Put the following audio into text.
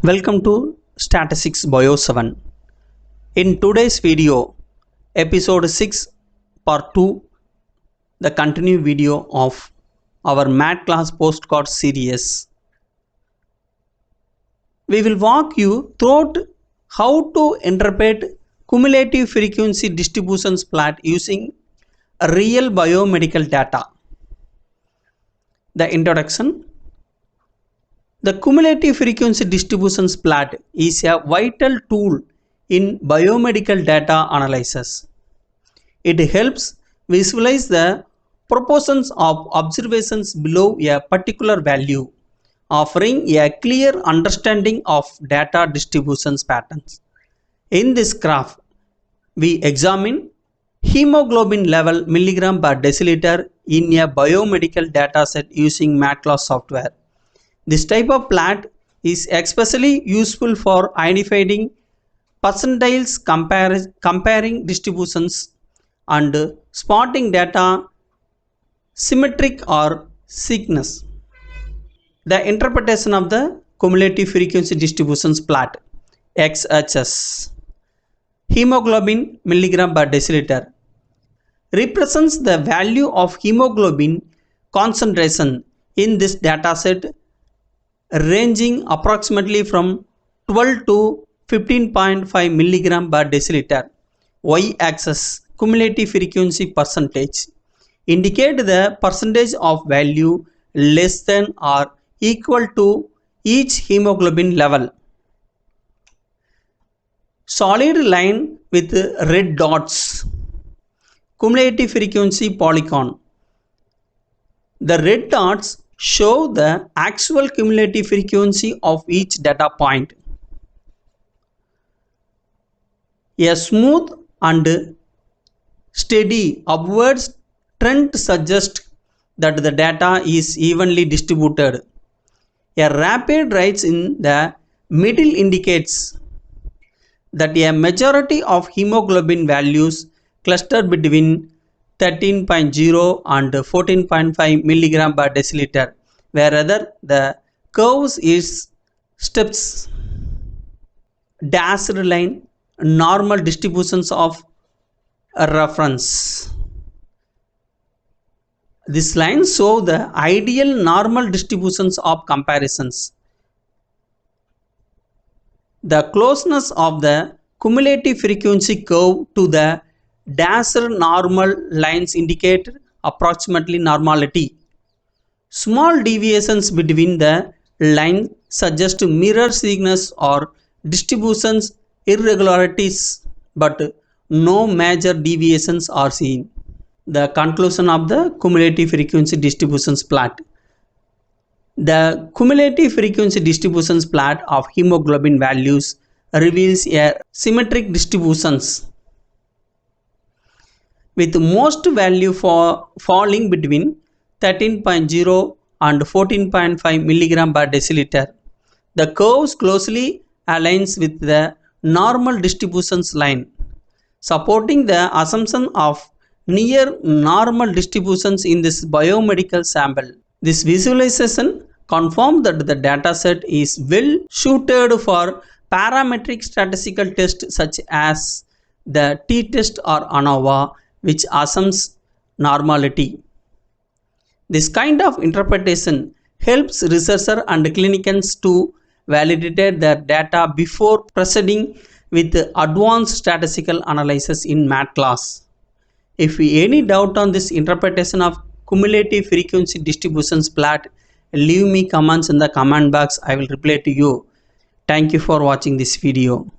Welcome to Statistics Bio 7. In today's video, episode 6 part 2, the continued video of our MedCalc Postcard Series. We will walk you through how to interpret cumulative frequency distributions plot using real biomedical data. The introduction. The cumulative frequency distributions plot is a vital tool in biomedical data analysis. It helps visualize the proportions of observations below a particular value, offering a clear understanding of data distributions patterns. In this graph, we examine hemoglobin level milligram per deciliter in a biomedical dataset using MedCalc software. This type of plot is especially useful for identifying percentiles, comparing distributions, and spotting data symmetric or sickness. The interpretation of the cumulative frequency distributions plot XHS, hemoglobin milligram per deciliter, represents the value of hemoglobin concentration in this dataset ranging approximately from 12 to 15.5 milligram per deciliter. Y-axis cumulative frequency percentage indicate the percentage of value less than or equal to each hemoglobin level. Solid line with red dots, cumulative frequency polygon. The red dots show the actual cumulative frequency of each data point. A smooth and steady upward trend suggests that the data is evenly distributed. A rapid rise in the middle indicates that a majority of hemoglobin values cluster between 13.0 and 14.5 milligram per deciliter, whereas the curves is steps, dashed line, normal distributions of reference. This line show the ideal normal distributions of comparisons. The closeness of the cumulative frequency curve to the dashed normal lines indicate approximately normality. Small deviations between the lines suggest mirror signals or distributions irregularities, but no major deviations are seen. The conclusion of the cumulative frequency distributions plot. The cumulative frequency distributions plot of hemoglobin values reveals a symmetric distributions, with most value for falling between 13.0 and 14.5 milligram per deciliter. The curves closely aligns with the normal distributions line, supporting the assumption of near normal distributions in this biomedical sample. This visualization confirms that the dataset is well suited for parametric statistical tests such as the t-test or ANOVA, which assumes normality. This kind of interpretation helps researchers and clinicians to validate their data before proceeding with advanced statistical analysis in MedCalc. If any doubt on this interpretation of cumulative frequency distributions plot, leave me comments in the comment box. I will reply to you. Thank you for watching this video.